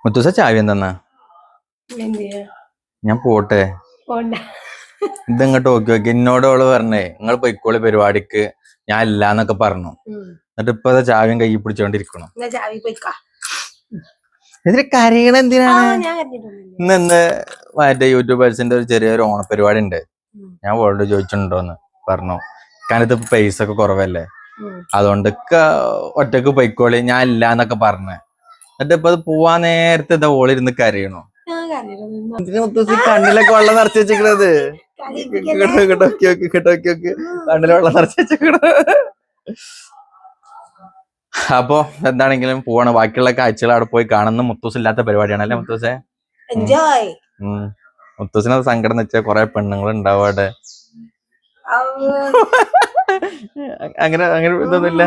മുത്തൂസ ചാവി എന്തെന്നാ ഞാൻ പോട്ടെ ഇതങ്ങോട്ട് നോക്കി നോക്കി എന്നോട് അവള് പറഞ്ഞേ നിങ്ങൾ പൊയ്ക്കോളി പരിപാടിക്ക് ഞാൻ ഇല്ലാന്നൊക്കെ പറഞ്ഞു. എന്നിട്ട് ഇപ്പൊ ചാവിയും കൈ പിടിച്ചോണ്ടിരിക്കണം. ഇതിന് കരയണ എന്തിനാണ്? ഇന്ന് മറ്റേ യൂട്യൂബേഴ്സിന്റെ ഒരു ചെറിയൊരു ഓണപരിപാടി ഉണ്ട്. ഞാൻ വേൾഡ് ചോദിച്ചിട്ടുണ്ടോന്ന് പറഞ്ഞു. കാരണം ഇത് പൈസ ഒക്കെ കുറവല്ലേ, അതുകൊണ്ട് ഒറ്റക്ക് പൊയ്ക്കോളി ഞാൻ ഇല്ലാന്നൊക്കെ പറഞ്ഞു. എന്നിട്ട് ഇപ്പൊ അത് പോവാൻ നേരത്തെ ഇതാ ഓളിരുന്ന് കരയണോ. കണ്ണിലൊക്കെ വെള്ളം നിറച്ച് വെച്ചിക്കണത്. കണ്ണില് വെള്ളം നിറച്ച് വെച്ചിക്കണത്. അപ്പൊ എന്താണെങ്കിലും പോവാണ്. ബാക്കിയുള്ള കാഴ്ചകൾ അവിടെ പോയി കാണുന്ന മുത്തൂസ് ഇല്ലാത്ത പരിപാടിയാണ് അല്ലേ മുത്തൂസെ? മുത്തൂസിനത് സങ്കടം വെച്ചാൽ കൊറേ പെണ്ണുങ്ങൾ ഉണ്ടാവും അവിടെ. അങ്ങനെ ഇതൊന്നുമില്ല.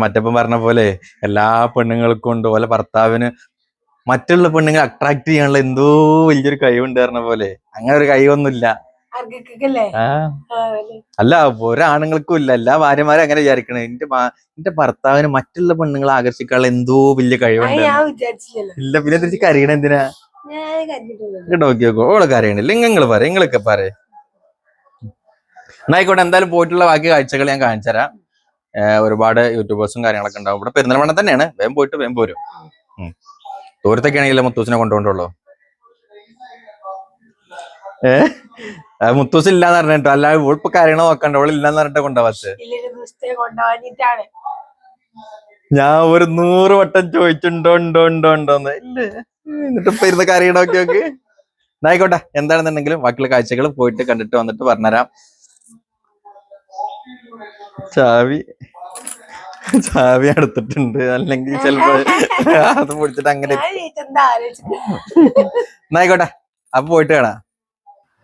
മറ്റപ്പം പറഞ്ഞ പോലെ എല്ലാ പെണ്ണുങ്ങൾക്കും ഉണ്ട് ഓലെ ഭർത്താവിന് മറ്റുള്ള പെണ്ണുങ്ങൾ അട്രാക്ട് ചെയ്യാനുള്ള എന്തോ വലിയൊരു കഴിവുണ്ട് പറഞ്ഞ പോലെ. അങ്ങനെ ഒരു കഴിവൊന്നുമില്ല. അല്ല ഒരാണുങ്ങൾക്കും ഇല്ല. എല്ലാ ഭാര്യമാരും അങ്ങനെ വിചാരിക്കണേ എന്റെ ഭർത്താവിന് മറ്റുള്ള പെണ്ണുങ്ങളെ ആകർഷിക്കാനുള്ള എന്തോ വലിയ കഴിവുണ്ട്. ഇല്ല പിന്നെ തിരിച്ച് കരയണ എന്തിനാ? നോക്കി നോക്കോ ഓളെ കരയണില്ല. നിങ്ങൾ പറ നിങ്ങളൊക്കെ പറ. എന്നായിക്കോട്ടെ, എന്തായാലും പോയിട്ടുള്ള ബാക്കി കാഴ്ചകൾ ഞാൻ കാണിച്ചു തരാം. ഒരുപാട് യൂട്യൂബേഴ്സും കാര്യങ്ങളൊക്കെ ഉണ്ടാവും ഇവിടെ. പെരുന്തൽമണ്ണ തന്നെയാണ്. വേഗം പോയിട്ട് വേഗം പോരും. ദൂരത്തൊക്കെ ആണെങ്കിലേ മുത്തൂസിനെ കൊണ്ടുപോകുള്ളൂ. മുത്തൂസ് ഇല്ലാന്ന് പറഞ്ഞിട്ടോ, അല്ലാതെ ഇപ്പൊ കാര്യങ്ങൾ നോക്കണ്ട. അവള് ഇല്ലാന്ന് പറഞ്ഞിട്ട് കൊണ്ടുപോകാത്ത. ഞാൻ ഒരു 100 വട്ടം ചോദിച്ചിട്ടുണ്ടോന്ന് ഇല്ലേ. എന്നിട്ട് ഇപ്പൊ ഇരുന്ന് കരയണ നോക്കി നോക്ക്. എന്നായിക്കോട്ടെ, എന്താണെന്നുണ്ടെങ്കിലും ബാക്കിയുള്ള കാഴ്ചകൾ പോയിട്ട് കണ്ടിട്ട് വന്നിട്ട് പറഞ്ഞുതരാം. ചാവി എടുത്തിട്ടുണ്ട്, അല്ലെങ്കിൽ ചിലപ്പോ അത് പൊടിച്ചിട്ട് അങ്ങനെ. എന്നായിക്കോട്ടെ, അപ്പൊ പോയിട്ട് കാണാം.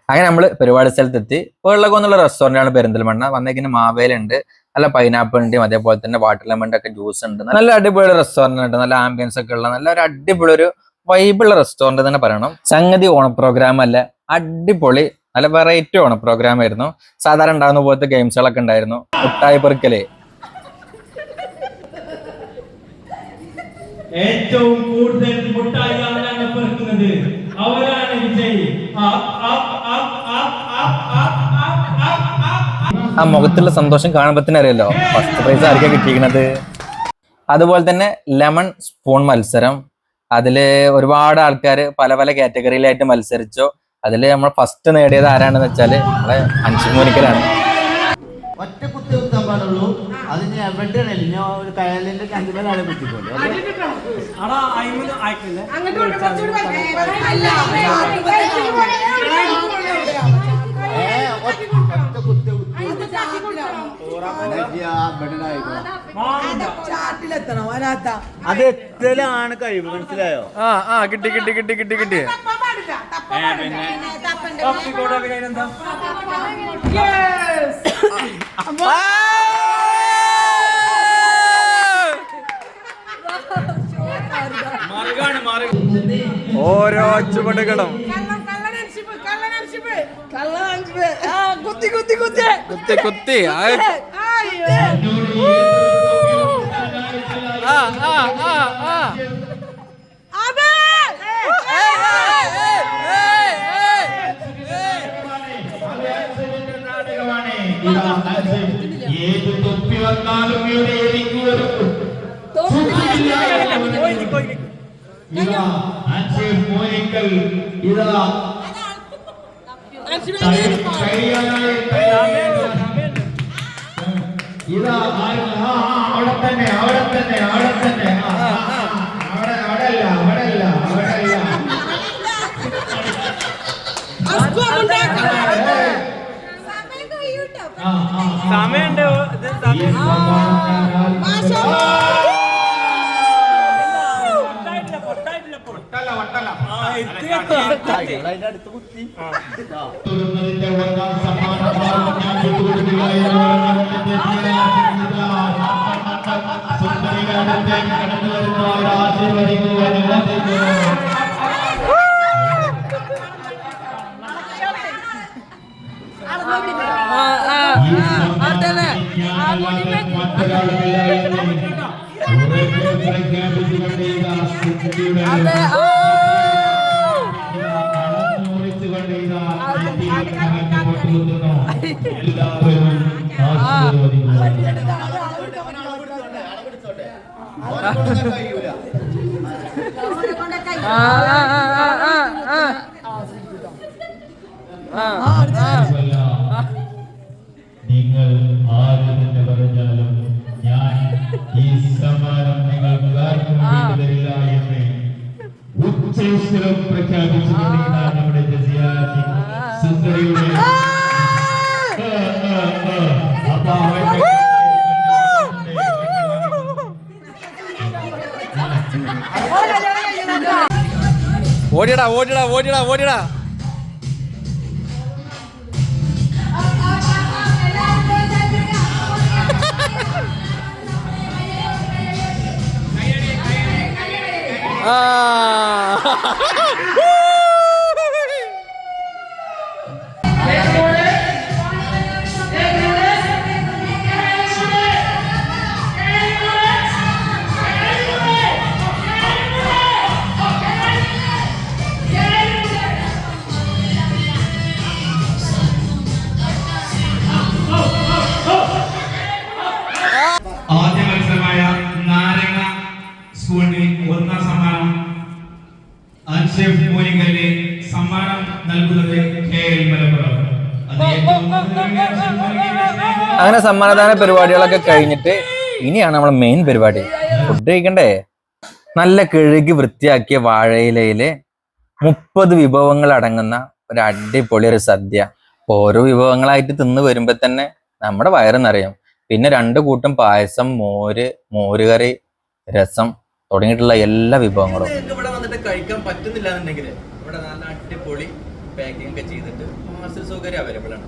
അങ്ങനെ നമ്മള് പരിപാടി സ്ഥലത്തെത്തി. വെള്ളക്കൊന്നുള്ള റെസ്റ്റോറന്റ് ആണ് പെരിന്തൽമണ്ണ. വന്നേക്കിന് മാവേലുണ്ട്, നല്ല പൈനാപ്പിൾ ഉണ്ട്, അതേപോലെ തന്നെ വാട്ടർ ലെമൺ ഒക്കെ ജ്യൂസ് ഉണ്ട്. നല്ല അടിപൊളി റെസ്റ്റോറന്റ് ഉണ്ട്, നല്ല ആംബിയൻസ് ഒക്കെ ഉള്ള നല്ല ഒരു അടിപൊളി ഒരു വൈബുള്ള റെസ്റ്റോറന്റ് തന്നെ പറയണം. സംഗതി ഓണം പ്രോഗ്രാം അല്ല, അടിപൊളി നല്ല വെറൈറ്റി ഓണം പ്രോഗ്രാം ആയിരുന്നു. സാധാരണ ഉണ്ടാകുന്ന പോലത്തെ ഗെയിംസുകളൊക്കെ ഉണ്ടായിരുന്നു. മുട്ടായി പെറുക്കല്, ഏറ്റവും കൂടുതൽ മുട്ടായി ആരാണ് പെറുക്കുന്നത് അവരാണ് വിജയി. ആ മുഖത്തുള്ള സന്തോഷം കാണുമ്പോ തന്നെ അറിയല്ലോ ഫസ്റ്റ് പ്രൈസ് ആയിരിക്കും കിട്ടിയിരിക്കുന്നത്. അതുപോലെ തന്നെ ലെമൺ സ്പൂൺ മത്സരം, അതില് ഒരുപാട് ആൾക്കാർ പല പല കാറ്റഗറിയിലായിട്ട് മത്സരിച്ചു. അതില് നമ്മൾ ഫസ്റ്റ് നേടിയത് ആരാണെന്ന് വെച്ചാല് നമ്മളെ അൻഷിമോനിക്കലാണ്. ഒറ്റ കുത്തി കുത്താൻ പാടുള്ളൂ. അതിന് എവിടെയാണല്ലോ ഞാൻ ഒരു കയലിന്റെ കണ്ടുപോലാണ് കുത്തിക്കോളൂ. അത് എത്തലാണ് കഴിവ്, മനസ്സിലായോ? കിട്ടി കിട്ടി കിട്ടി കിട്ടി കിട്ടി. ഓരോ ചുവടുകളും കുത്തി കുത്തി കുത്തി കുത്തി കുത്തി ഏത് തൊപ്പി വന്നാലും ഇവിടെ എനിക്ക് ഒരു മോനിക്കൽ ഇതാ ഇതാ അവിടെ തന്നെ അവിടെ തന്നെ അവിടെ തന്നെ അവിടെ അവിടെയല്ല അവിടെയല്ല അവിടെയല്ല സമയമുണ്ട്. അടുത്ത് കുത്തി പ്രഖ്യാപിച്ചുകൊണ്ട് ഇതാ സിദ്ധിയുടെ അളന്നുമുറിച്ചുകൊണ്ട് ഇതാ സിദ്ധിയുടെ കൊണ്ടുവന്നു. എല്ലാവരും ആശീർവദിക്കുന്നു. നിങ്ങൾ ആര് തന്നെ പറഞ്ഞാലും ഞാൻ ഈ സമ്മാനം നിങ്ങൾക്ക് ആർക്കും തരില്ല എന്ന് ഉച്ചേശ്വരം പ്രഖ്യാപിച്ചുകൊണ്ടിരിക്കുന്ന നമ്മുടെ ജസിയാറ്റി സുന്ദരിയുടെ അപ്പൊ അവരുടെ ഓടിയടാ ഓടിയടാ ഓടിയടാ ഓടിയടാ. ആദ്യ മത്സരമായ നാരങ്ങ സ്കൂളിന് ഒന്നാം സമ്മാനം അൻഷേഫ് മൂലിക്കലിന് സമ്മാനം നൽകുന്നത് KL മലപ്പുറം. അങ്ങനെ സമ്മാനദാന പരിപാടികളൊക്കെ കഴിഞ്ഞിട്ട് ഇനിയാണ് നമ്മളെ മെയിൻ പരിപാടി. ഫുഡ് കഴിക്കണ്ടേ? നല്ല കഴുകി വൃത്തിയാക്കിയ വാഴയിലയില് 30 വിഭവങ്ങൾ അടങ്ങുന്ന ഒരു അടിപൊളി ഒരു സദ്യ. ഓരോ വിഭവങ്ങളായിട്ട് തിന്ന് വരുമ്പോ തന്നെ നമ്മുടെ വയറെന്നറിയാം. പിന്നെ 2 കൂട്ടം പായസം, മോരുകറി, രസം തുടങ്ങിയിട്ടുള്ള എല്ലാ വിഭവങ്ങളും ഇവിടെ വന്നിട്ട് കഴിക്കാൻ പറ്റുന്നില്ല എന്നുണ്ടെങ്കിൽ ഇവിടെ നല്ല അടിപൊളി പാക്കിംഗ് ഒക്കെ ചെയ്തിട്ട് പാർസൽ സൗകര്യം അവൈലബിൾ ആണ്.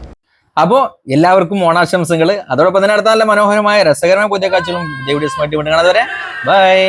അപ്പോ എല്ലാവർക്കും ഓണാശംസകൾ. അതോടൊപ്പം തന്നെ അടുത്ത നല്ല മനോഹരമായ രസകരമായ പുതിയ കാഴ്ചകളും ബൈ.